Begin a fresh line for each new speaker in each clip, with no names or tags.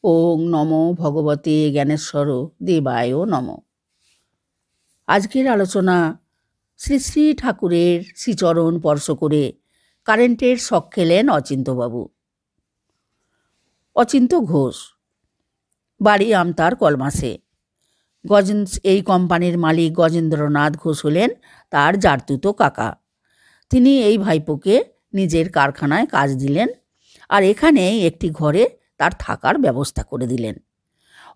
ওং নমো ভগবতে জ্ঞানেশ্বর দেবায় নমঃ। আজকের আলোচনা শ্রী শ্রী ঠাকুরের শ্রীচরণ স্পর্শ করে কারেন্টের শখ খেলেন অচিন্ত্যবাবু। অচিন্ত্য ঘোষ, বাড়ি আমতার কলমাসে। এই কোম্পানির মালিক গজেন্দ্রনাথ ঘোষ হলেন তার জারতুতো কাকা। তিনি এই ভাইপোকে নিজের কারখানায় কাজ দিলেন, আর এখানে একটি ঘরে তার থাকার ব্যবস্থা করে দিলেন।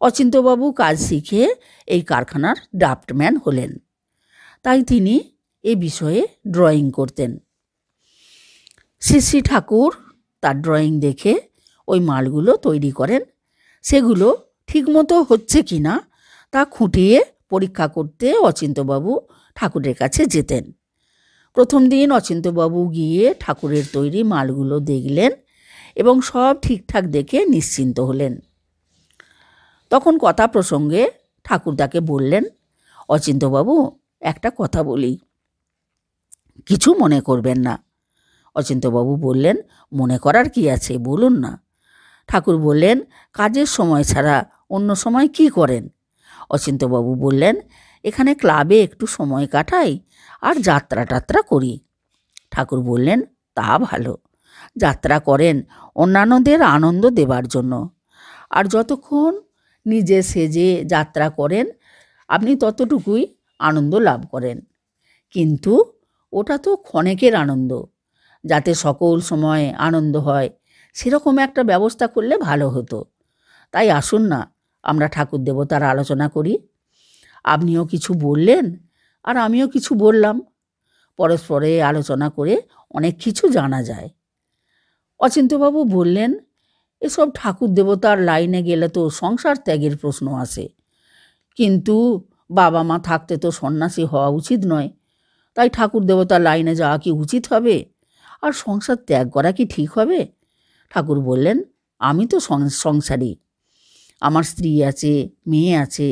অচিন্ত্যবাবু কাজ শিখে এই কারখানার ড্রাফটম্যান হলেন, তাই তিনি এ বিষয়ে ড্রয়িং করতেন। শ্রী শ্রী ঠাকুর তার ড্রয়িং দেখে ওই মালগুলো তৈরি করেন। সেগুলো ঠিকমতো হচ্ছে কি না তা খুঁটিয়ে পরীক্ষা করতে অচিন্ত্যবাবু ঠাকুরের কাছে যেতেন। প্রথম দিন অচিন্ত্যবাবু গিয়ে ঠাকুরের তৈরি মালগুলো দেখলেন এবং সব ঠিকঠাক দেখে নিশ্চিন্ত হলেন। তখন কথা প্রসঙ্গে ঠাকুর তাকে বললেন, অচিন্ত্যবাবু, একটা কথা বলি, কিছু মনে করবেন না। অচিন্ত্যবাবু বললেন, মনে করার কি আছে, বলুন না। ঠাকুর বললেন, কাজের সময় ছাড়া অন্য সময় কি করেন? অচিন্ত্যবাবু বললেন, এখানে ক্লাবে একটু সময় কাটাই আর যাত্রা টাত্রা করি। ঠাকুর বললেন, তা ভালো, যাত্রা করেন অন্যান্যদের আনন্দ দেবার জন্য, আর যতক্ষণ নিজে সেজে যাত্রা করেন আপনি ততটুকুই আনন্দ লাভ করেন। কিন্তু ওটা তো ক্ষণিকের আনন্দ, যাতে সকল সময় আনন্দ হয় সেরকম একটা ব্যবস্থা করলে ভালো হতো। তাই আসুন না, আমরা ঠাকুর দেবতার আলোচনা করি। আপনিও কিছু বললেন আর আমিও কিছু বললাম, পরস্পরে আলোচনা করে অনেক কিছু জানা যায়। অচিন্ত্যবাবু বললেন, এসব ঠাকুর দেবতার লাইনে গেলে তো সংসার ত্যাগের প্রশ্ন আসে, কিন্তু বাবা মা থাকতে তো সন্ন্যাসী হওয়া উচিত নয়, তাই ঠাকুর দেবতার লাইনে যাওয়া কি উচিত হবে? আর সংসার ত্যাগ করা কি ঠিক হবে? ঠাকুর বললেন, আমি তো সংসারী, আমার স্ত্রী আছে, মেয়ে আছে,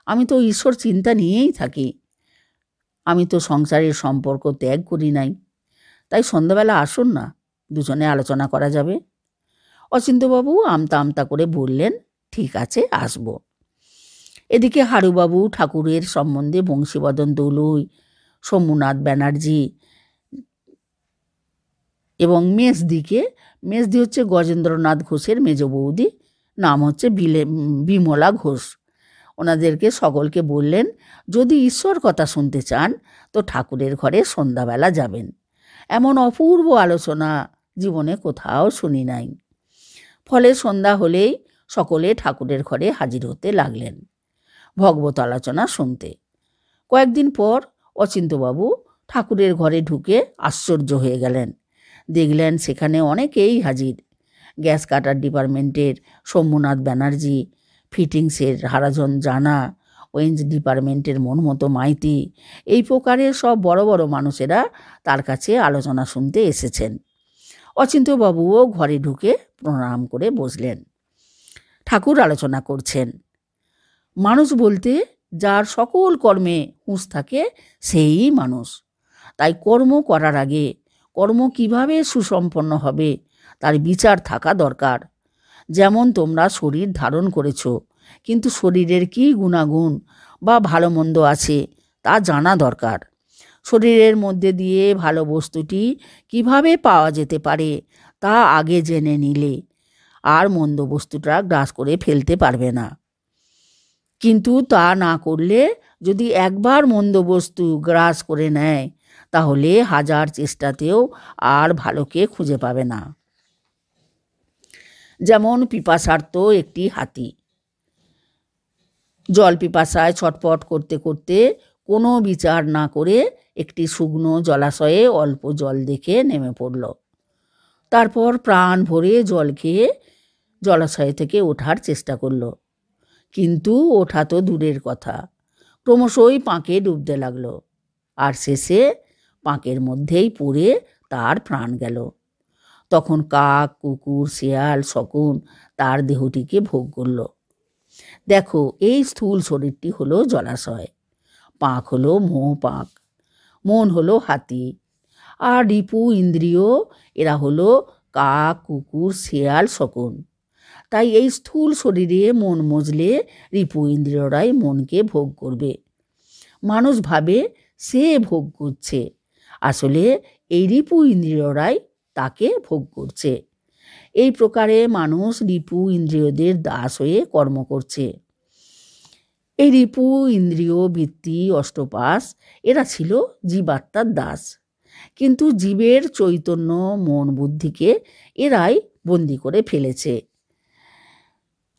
আমি তো ঈশ্বর চিন্তা নিয়েই থাকি, আমি তো সংসারের সম্পর্ক ত্যাগ করি নাই। তাই সন্ধ্যাবেলা আসুন না, দুজনে আলোচনা করা যাবে। অচিন্ত্যবাবু আমতা আমতা করে বললেন, ঠিক আছে, আসব। এদিকে হারুবাবু ঠাকুরের সম্বন্ধে বংশীবদন দলুই, শম্ভুনাথ ব্যানার্জি এবং মেজদি হচ্ছে গজেন্দ্রনাথ ঘোষের মেজ বৌদি, নাম হচ্ছে বিমলা ঘোষ, ওনাদেরকে সকলকে বললেন, যদি ঈশ্বর কথা শুনতে চান তো ঠাকুরের ঘরে সন্ধ্যাবেলা যাবেন। এমন অপূর্ব আলোচনা জীবনে কোথাও শুনি নাই। ফলে সন্ধ্যা হলেই সকলে ঠাকুরের ঘরে হাজির হতে লাগলেন ভগবত আলোচনা শুনতে। কয়েকদিন পর অচিন্ত্যবাবু ঠাকুরের ঘরে ঢুকে আশ্চর্য হয়ে গেলেন। দেখলেন সেখানে অনেকেই হাজির। গ্যাস কাটার ডিপার্টমেন্টের শম্ভুনাথ ব্যানার্জি, ফিটিংসের হারাজন জানা, ওয়েঞ্জ ডিপার্টমেন্টের মনমতো মাইতি, এই প্রকারের সব বড় বড় মানুষেরা তার কাছে আলোচনা শুনতে এসেছেন। অচিন্ত্যবাবুও ঘরে ঢুকে প্রণাম করে বসলেন। ঠাকুর আলোচনা করছেন। মানুষ বলতে যার সকল কর্মে হুঁশ থাকে সেই মানুষ। তাই কর্ম করার আগে কর্ম কিভাবে সুসম্পন্ন হবে তার বিচার থাকা দরকার। যেমন তোমরা শরীর ধারণ করেছ, কিন্তু শরীরের কী গুণাগুণ বা ভালো মন্দ আছে তা জানা দরকার। শরীরের মধ্যে দিয়ে ভালো বস্তুটি কিভাবে পাওয়া যেতে পারে তা আগে জেনে নিলে আর মন্দ বস্তুটা গ্রাস করে ফেলতে পারবে না। কিন্তু তা না করলে যদি একবার মন্দ বস্তু গ্রাস করে নেয় তাহলে হাজার চেষ্টাতেও আর ভালোকে খুঁজে পাবে না। যেমন পিপাসার্ত একটি হাতি জল পিপাসায় ছটফট করতে করতে কোনো বিচার না করে একটি শুকনো জলাশয়ে অল্প জল দেখে নেমে পড়ল। তারপর প্রাণ ভরে জল খেয়ে জলাশয় থেকে ওঠার চেষ্টা করল, কিন্তু ওঠা তো দূরের কথা, ক্রমশই পাঁকে ডুবতে লাগলো, আর শেষে পাঁকের মধ্যেই পড়ে তার প্রাণ গেল। তখন কাক, কুকুর, শেয়াল, শকুন তার দেহটিকে ভোগ করল। দেখো, এই স্থূল শরীরটি হলো জলাশয়, পাঁক হলো মোহ পাঁক, মন হলো হাতি, আর রিপু ইন্দ্রিয় এরা হলো কাক, কুকুর, শেয়াল, শকুন। তাই এই স্থূল শরীরে মন মজলে রিপু ইন্দ্রিয়রাই মনকে ভোগ করবে। মানুষ ভাবে সে ভোগ করছে, আসলে এই রিপু ইন্দ্রিয়রাই তাকে ভোগ করছে। এই প্রকারে মানুষ রিপু ইন্দ্রিয়দের দাস হয়ে কর্ম করছে। এই রিপু ইন্দ্রিয় বৃত্তি অষ্টপাশ এরা ছিল জীবাত্মার দাস, কিন্তু জীবের চৈতন্য মন বুদ্ধিকে এরাই বন্দি করে ফেলেছে।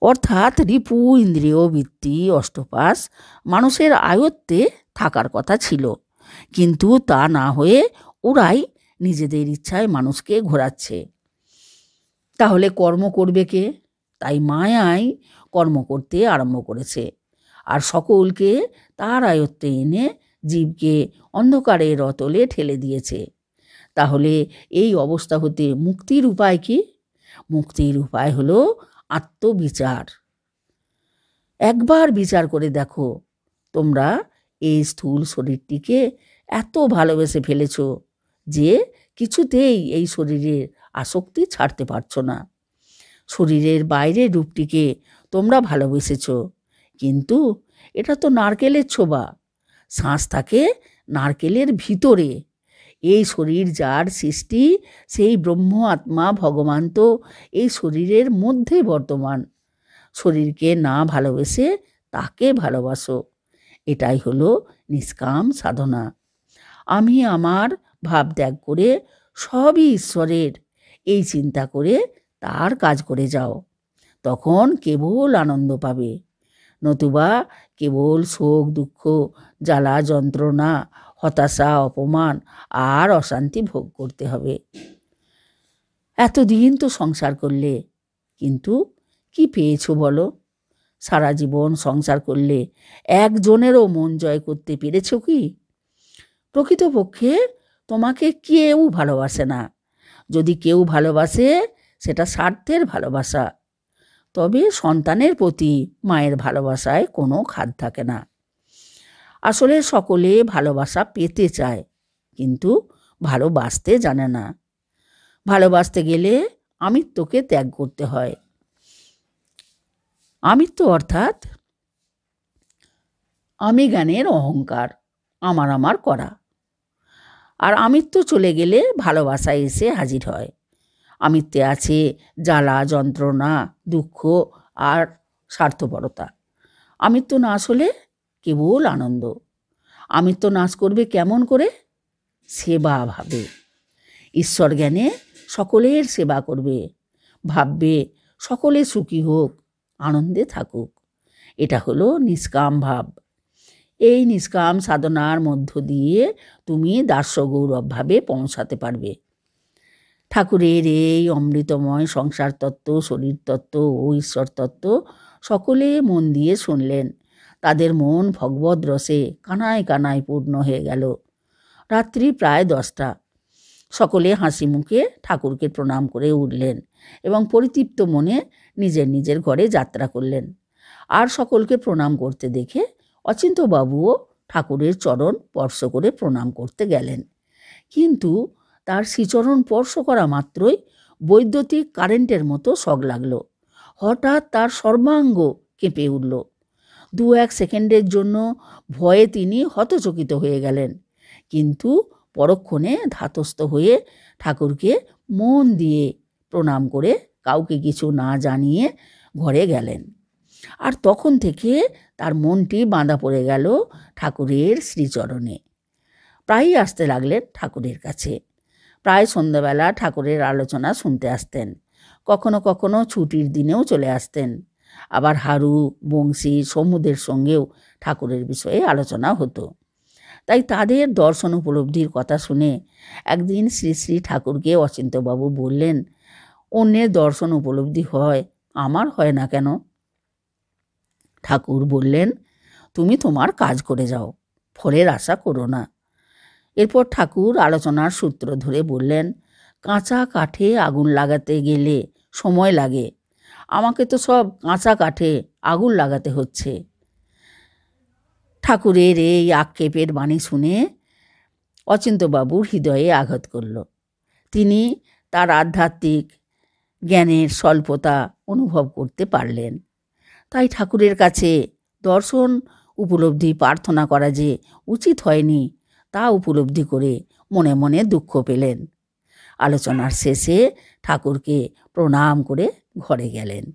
অর্থাৎ রিপু ইন্দ্রিয় বৃত্তি অষ্টপাশ মানুষের আয়ত্তে থাকার কথা ছিল, কিন্তু তা না হয়ে ওরাই নিজেদের ইচ্ছায় মানুষকে ঘোরাচ্ছে। তাহলে কর্ম করবে কে? তাই মায়াই কর্ম করতে আরম্ভ করেছে, আর সকলকে তার আয়ত্তে এনে জীবকে অন্ধকারের অতলে ঠেলে দিয়েছে। তাহলে এই অবস্থা হতে মুক্তির উপায় কি? মুক্তির উপায় হলো আত্মবিচার। একবার বিচার করে দেখো, তোমরা এই স্থূল শরীরটিকে এত ভালোবেসে ফেলেছ যে কিছুতেই এই শরীরের আসক্তি ছাড়তে পারছো না। শরীরের বাইরের রূপটিকে তোমরা ভালোবেসেছ, কিন্তু এটা তো নারকেলের ছোবা। শ্বাস থাকে নারকেলের ভিতরে। এই শরীর যার সৃষ্টি, সেই ব্রহ্ম আত্মা ভগবান তো এই শরীরের মধ্যে বর্তমান। শরীরকে না ভালোবেসে তাকে ভালোবাসো। এটাই হলো নিষ্কাম সাধনা। আমি আমার ভাব ত্যাগ করে সবই ঈশ্বরের, এই চিন্তা করে তার কাজ করে যাও, তখন কেবল আনন্দ পাবে। নতুবা কেবল শোক দুঃখ জ্বালা যন্ত্রণা হতাশা অপমান আর অশান্তি ভোগ করতে হবে। এতদিন তো সংসার করলে, কিন্তু কি পেয়েছো বলো? সারা জীবন সংসার করলে একজনেরও মন জয় করতে পেরেছো কি? প্রকৃতপক্ষে তোমাকে কেউ ভালোবাসে না। যদি কেউ ভালোবাসে, সেটা স্বার্থের ভালোবাসা। তবে সন্তানের প্রতি মায়ের ভালোবাসায় কোনো খাদ থাকে না। আসলে সকলে ভালোবাসা পেতে চায়, কিন্তু ভালোবাসতে জানে না। ভালোবাসতে গেলে আমিত্বকে ত্যাগ করতে হয়। আমিত্ব অর্থাৎ আমি জ্ঞানের অহংকার, আমার আমার করা। আর আমিত্ব চলে গেলে ভালোবাসা এসে হাজির হয়। আমিত্বে আছে জ্বালা যন্ত্রণা দুঃখ আর স্বার্থপরতা। আমিত্ব নাশ হলে কেবল আনন্দ। আমিত্ব নাশ করবে কেমন করে? সেবা ভাবে। ঈশ্বর জ্ঞানে সকলের সেবা করবে, ভাববে সকলে সুখী হোক, আনন্দে থাকুক। এটা হলো নিষ্কাম ভাব। এই নিষ্কাম সাধনার মধ্য দিয়ে তুমি দাস্যগৌরবভাবে পৌঁছাতে পারবে। ঠাকুরের এই অমৃতময় সংসার তত্ত্ব, শরীর তত্ত্ব ও ঈশ্বর তত্ত্ব সকলে মন দিয়ে শুনলেন। তাদের মন ভগবদ রসে কানায় কানায় পূর্ণ হয়ে গেল। রাত্রি প্রায় 10টা। সকলে হাসি মুখে ঠাকুরকে প্রণাম করে উঠলেন এবং পরিতৃপ্ত মনে নিজের নিজের ঘরে যাত্রা করলেন। আর সকলকে প্রণাম করতে দেখে অচিন্ত্যবাবুও ঠাকুরের চরণ স্পর্শ করে প্রণাম করতে গেলেন। কিন্তু তার শ্রীচরণ স্পর্শ করা মাত্রই বৈদ্যুতিক কারেন্টের মতো শক লাগলো। হঠাৎ তার সর্বাঙ্গ কেঁপে উঠল। 2-1 সেকেন্ডের জন্য ভয়ে তিনি হতচকিত হয়ে গেলেন, কিন্তু পরক্ষণে ধাতস্থ হয়ে ঠাকুরকে মন দিয়ে প্রণাম করে কাউকে কিছু না জানিয়ে ঘরে গেলেন। আর তখন থেকে তার মনটি বাঁধা পড়ে গেল ঠাকুরের শ্রীচরণে। প্রায়ই আসতে লাগলেন ঠাকুরের কাছে। প্রায় সন্ধ্যাবেলা ঠাকুরের আলোচনা শুনতে আসতেন। কখনো কখনো ছুটির দিনেও চলে আসতেন। আবার হারু বংশী সমুদের সঙ্গেও ঠাকুরের বিষয়ে আলোচনা হতো। তাই তাদের দর্শন উপলব্ধির কথা শুনে একদিন শ্রী শ্রী ঠাকুরকে অচিন্ত্যবাবু বললেন, অন্যের দর্শন উপলব্ধি হয়, আমার হয় না কেন? ঠাকুর বললেন, তুমি তোমার কাজ করে যাও, ফলের আশা করো না। এরপর ঠাকুর আলোচনার সূত্র ধরে বললেন, কাঁচা কাঠে আগুন লাগাতে গেলে সময় লাগে, আমাকে তো সব কাঁচা কাঠে আগুন লাগাতে হচ্ছে। ঠাকুরের এই আক্ষেপের বাণী শুনে অচিন্ত্যবাবুর হৃদয়ে আঘাত করল। তিনি তার আধ্যাত্মিক জ্ঞানের স্বল্পতা অনুভব করতে পারলেন। তাই ঠাকুরের কাছে দর্শন উপলব্ধি প্রার্থনা করা যে উচিত হয়নি তা উপলব্ধি করে মনে মনে দুঃখ পেলেন। আলোচনার শেষে ঠাকুরকে প্রণাম করে ঘরে গেলেন।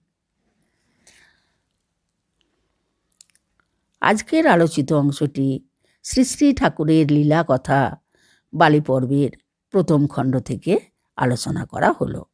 আজকের আলোচিত অংশটি শ্রী শ্রী ঠাকুরের লীলা কথা বালী পর্বের প্রথম খণ্ড থেকে আলোচনা করা হলো।